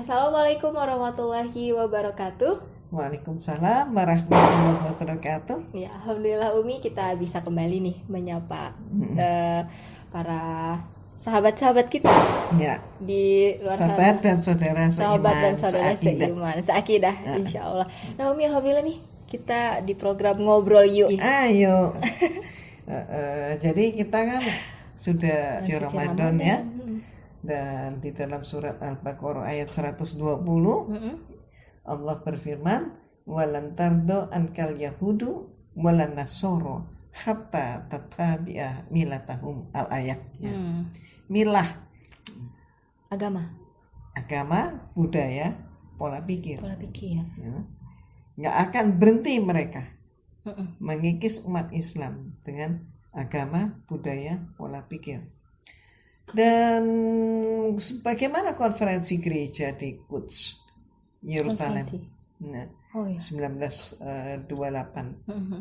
Assalamualaikum warahmatullahi wabarakatuh. Waalaikumsalam warahmatullahi wabarakatuh. Ya, alhamdulillah Umi kita bisa kembali nih menyapa para sahabat-sahabat kita Ya, di luar sahabat sana. dan saudara Sahabat dan seiman, saudara seakidah. seiman, seakidah, insya Allah. Nah Umi, alhamdulillah nih kita di program Ngobrol Yuk. Ayo. Jadi kita kan sudah di Suci Ramadan Ramadan. ya. Dan di dalam surat Al-Baqarah ayat 120 Allah berfirman, "Walan tardo ankal yahudu walan nasoro hatta tatabi'a milatahum." Al-ayat ya. Milah, agama, budaya, pola pikir. Ya. Nggak akan berhenti mereka mengikis umat Islam dengan agama, budaya, pola pikir. Dan bagaimana konferensi gereja di Quds, Yerusalem, nah, 1928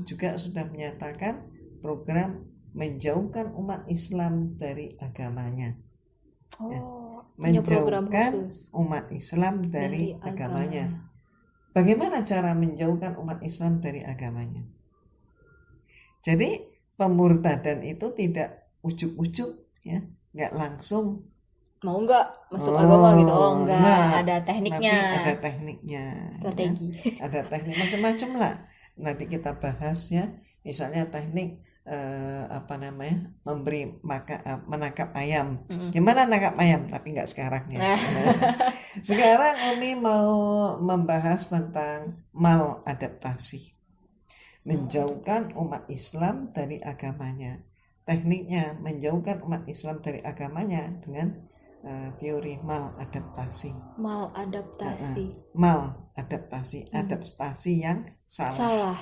juga sudah menyatakan program menjauhkan umat Islam dari agamanya. Menjauhkan umat Islam dari agamanya. Bagaimana cara menjauhkan umat Islam dari agamanya? Jadi pemurtadan itu tidak ujuk-ujuk ya, nggak langsung mau nggak masuk agama gitu, enggak, ada tekniknya. Tapi ada tekniknya, strategi ya. Ada teknik macam-macam lah. Nanti kita bahas ya, misalnya teknik menangkap ayam. Gimana nangkap ayam? Tapi nggak sekarang ya. Sekarang Umi mau membahas tentang maladaptasi, menjauhkan umat Islam dari agamanya. Tekniknya menjauhkan umat Islam dari agamanya dengan teori maladaptasi. Adaptasi yang salah.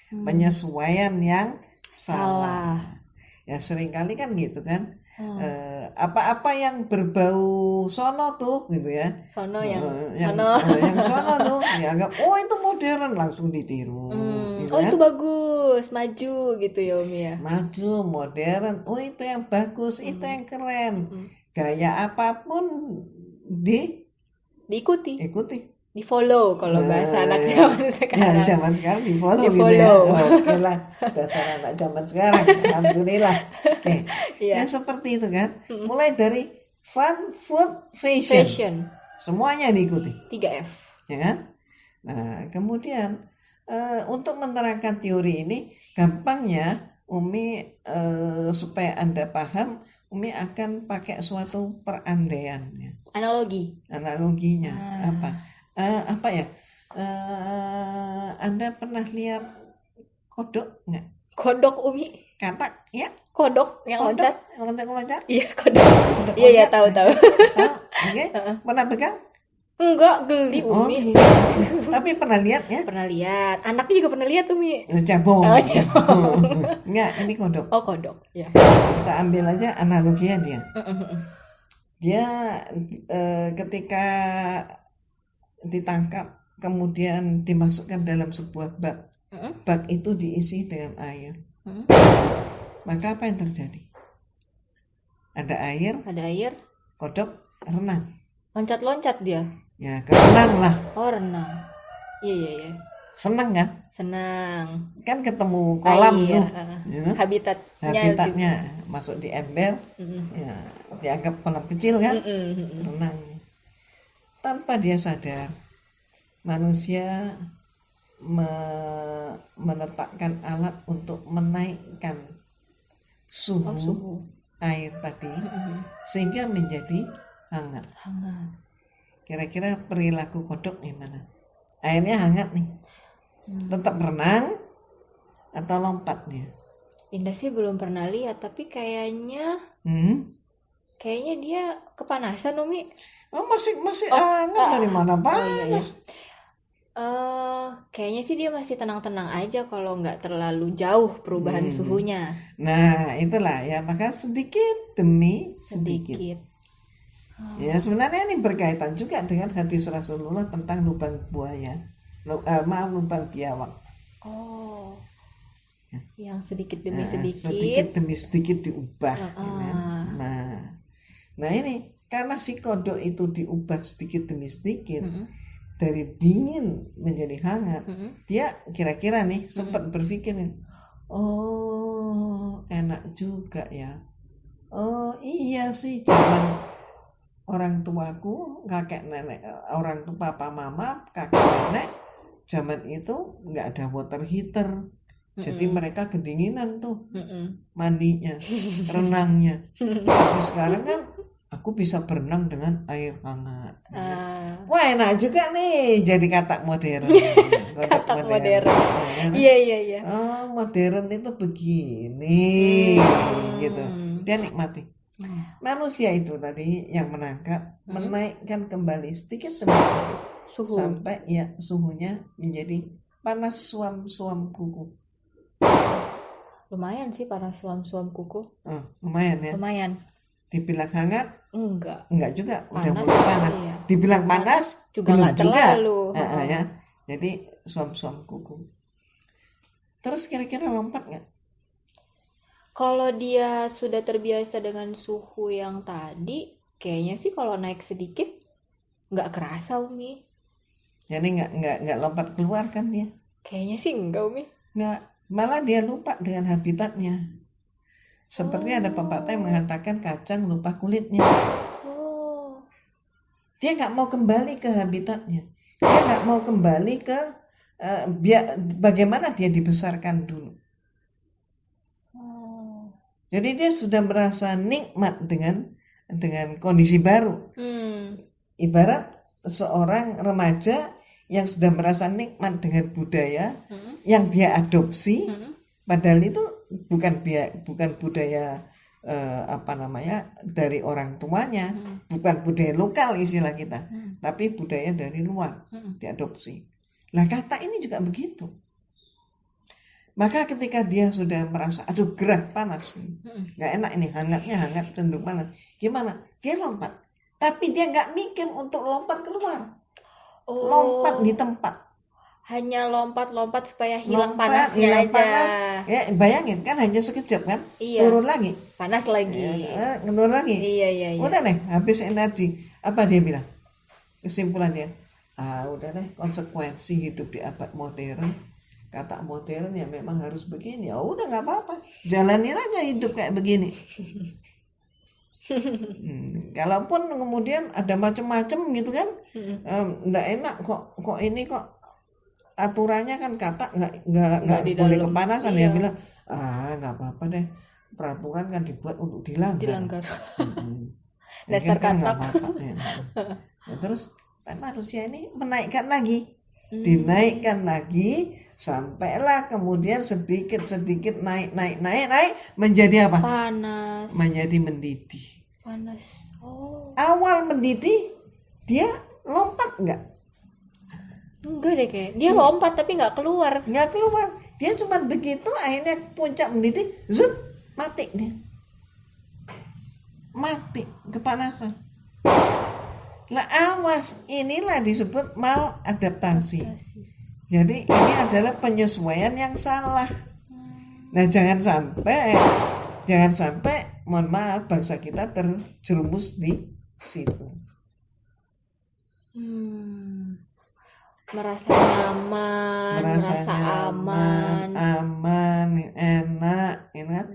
Penyesuaian yang salah. Ya seringkali kan gitu kan. Apa-apa yang berbau sono tuh gitu ya. Yang sono tuh dianggap itu modern, langsung ditiru. Gitu itu bagus, maju gitu ya Umi ya. Maju, modern. Itu yang bagus, itu yang keren. Gaya apapun diikuti. Di follow kalau bahasa anak zaman sekarang. Ya, zaman sekarang di follow gitu ya. Oke lah, dasar anak zaman sekarang. Alhamdulillah. Oke. Ya seperti itu kan. Mulai dari fun, food, fashion. Semuanya diikuti. 3F. Ya kan? Nah, kemudian untuk menerangkan teori ini gampangnya Umi supaya Anda paham, Umi akan pakai suatu perandaian ya. Analoginya apa ya? Anda pernah lihat kodok nggak? Kodok Umi? Katak ya? Kodok yang loncat? Iya, kodok. Iya, tahu. Oke. Pernah pegang? Enggak, geli Umi. Tapi pernah lihat ya? Pernah lihat. Anaknya juga pernah lihat Umi. Cebong. Enggak, ini kodok. Oh, kodok. Ya. Kita ambil aja analoginya dia. Dia ketika ditangkap kemudian dimasukkan dalam sebuah bak. Bak itu diisi dengan air. Maka apa yang terjadi? Ada air. Kodok renang. Loncat-loncat dia. Ya, renang lah. Oh, renang. Iya. Senang kan? Senang. Kan ketemu kolam tuh. Habitatnya masuk di ember. Ya, dianggap kolam kecil kan? Renang. Tanpa dia sadar, manusia meletakkan alat untuk menaikkan suhu air tadi sehingga menjadi hangat. Kira-kira perilaku kodok gimana? Airnya hangat nih. Tetap renang atau lompat dia? Indah sih belum pernah lihat, tapi kayaknya dia kepanasan Umi. Masih hangat dari mana panas? Kayaknya sih dia masih tenang-tenang aja kalau nggak terlalu jauh perubahan suhunya. Nah itulah ya, maka sedikit demi sedikit. Ya sebenarnya ini berkaitan juga dengan hadis Rasulullah tentang lubang buaya, lubang biawak. Yang sedikit demi sedikit. Sedikit demi sedikit diubah. Nah ini Karena si kodok itu diubah sedikit demi sedikit, dari dingin menjadi hangat, dia kira-kira nih sempat berpikir, oh enak juga ya, oh iya sih, zaman orang tuaku, kakek nenek, orang tua papa mama, kakek nenek, zaman itu nggak ada water heater. Jadi mereka kedinginan tuh mandinya, renangnya. Tapi sekarang kan aku bisa berenang dengan air hangat. Wah enak juga nih, jadi katak modern. Katak modern. Iya. Oh modern itu begini, gitu. Dia nikmati. Manusia itu tadi yang menangkap, menaikkan kembali sedikit demi sedikit sampai ya suhunya menjadi panas suam-suam kuku. Lumayan sih panas suam-suam kuku. Lumayan ya. Lumayan. Dibilang hangat? Enggak juga. Udah Panas, mulai panas. iya. Dibilang panas? Juga nggak terlalu. Ya. Jadi suam-suam kuku. Terus kira-kira lompat nggak? Kalau dia sudah terbiasa dengan suhu yang tadi, kayaknya sih kalau naik sedikit nggak kerasa Umi. Jadi nggak lompat keluar kan dia? Kayaknya sih enggak Umi. Nggak, malah dia lupa dengan habitatnya. Seperti ada pepatah yang mengatakan kacang lupa kulitnya. Dia nggak mau kembali ke habitatnya. Dia nggak mau kembali ke bagaimana dia dibesarkan dulu. Jadi dia sudah merasa nikmat dengan kondisi baru. Ibarat seorang remaja yang sudah merasa nikmat dengan budaya yang dia adopsi, padahal itu bukan budaya dari orang tuanya, bukan budaya lokal istilah kita, tapi budaya dari luar diadopsi. Lah kata ini juga begitu. Maka ketika dia sudah merasa aduh gerah panas, nggak enak ini, hangat cenderung panas, gimana? Dia lompat, tapi dia nggak mikir untuk lompat keluar, lompat di tempat. Hanya lompat supaya hilang panasnya aja. Panas. Ya bayangin kan hanya sekejap kan, turun lagi, panas lagi, turun lagi. Iya. Udah deh, habis energi. Apa dia bilang? Kesimpulan dia, udah deh, konsekuensi hidup di abad modern. Kata modern ya memang harus begini. Ya udah nggak apa-apa, jalanin aja hidup kayak begini. Kalaupun kemudian ada macam-macam gitu kan, nggak enak kok ini kok aturannya kan kata nggak boleh kepanasan. Dia bilang nggak apa-apa deh, peraturan kan dibuat untuk dilanggar. Dasar kan kata. Ya, terus manusia ini menaikkan lagi. Dinaikkan lagi sampailah kemudian sedikit naik menjadi apa? Panas. Menjadi mendidih. Panas. Awal mendidih dia lompat enggak deh kayak dia lompat tapi nggak keluar. Dia cuma begitu, akhirnya puncak mendidih, zup, mati dia, mati kepanasan. Lah awas, inilah disebut maladaptasi. Jadi ini adalah penyesuaian yang salah. Nah jangan sampai mohon maaf bangsa kita terjerumus di situ. Merasa nyaman, merasa aman, enak,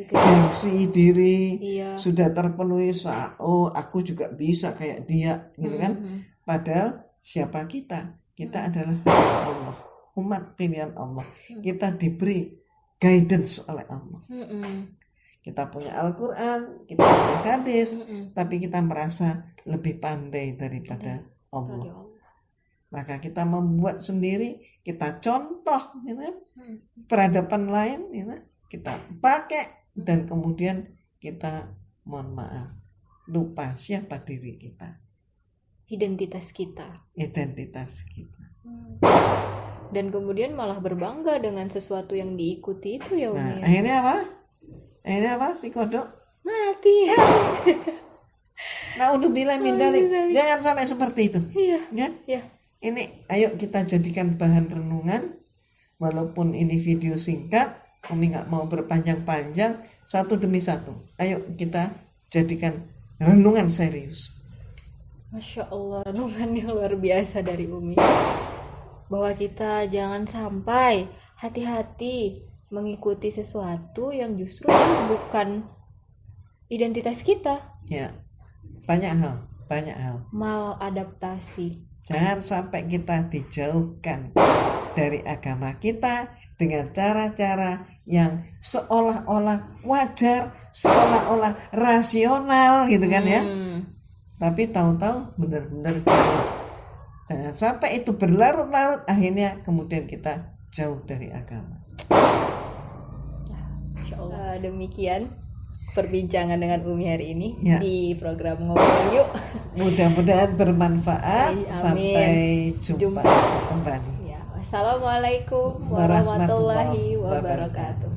gengsi diri, sudah terpenuhi. Aku juga bisa kayak dia, gitu kan? Padahal siapa kita? Kita adalah Allah, umat pilihan Allah. Kita diberi guidance oleh Allah. Kita punya Al-Quran, kita punya hadis, tapi kita merasa lebih pandai daripada Allah. Maka kita membuat sendiri, kita contoh, peradaban lain, kita pakai, dan kemudian kita mohon maaf lupa siapa diri kita, identitas kita. Dan kemudian malah berbangga dengan sesuatu yang diikuti itu ya Umi. Nah, akhirnya apa? Si kodok mati. Naudzubillah min dzalik. Jangan sampai seperti itu. Iya. Ini ayo kita jadikan bahan renungan, walaupun ini video singkat, kami nggak mau berpanjang-panjang, satu demi satu. Ayo kita jadikan renungan serius. Masya Allah, renungan yang luar biasa dari Umi. Bahwa kita jangan sampai hati-hati mengikuti sesuatu yang justru bukan identitas kita. Ya, banyak hal. Maladaptasi. Jangan sampai kita dijauhkan dari agama kita dengan cara-cara yang seolah-olah wajar, seolah-olah rasional gitu kan ya. Tapi tahu-tahu benar-benar jauh. Jangan sampai itu berlarut-larut akhirnya kemudian kita jauh dari agama. Insya Allah. Demikian perbincangan dengan Umi hari ini ya. Di program Ngobrol Yuk. Mudah-mudahan bermanfaat. Amin. Sampai jumpa kembali. Ya. Wassalamualaikum warahmatullahi wabarakatuh.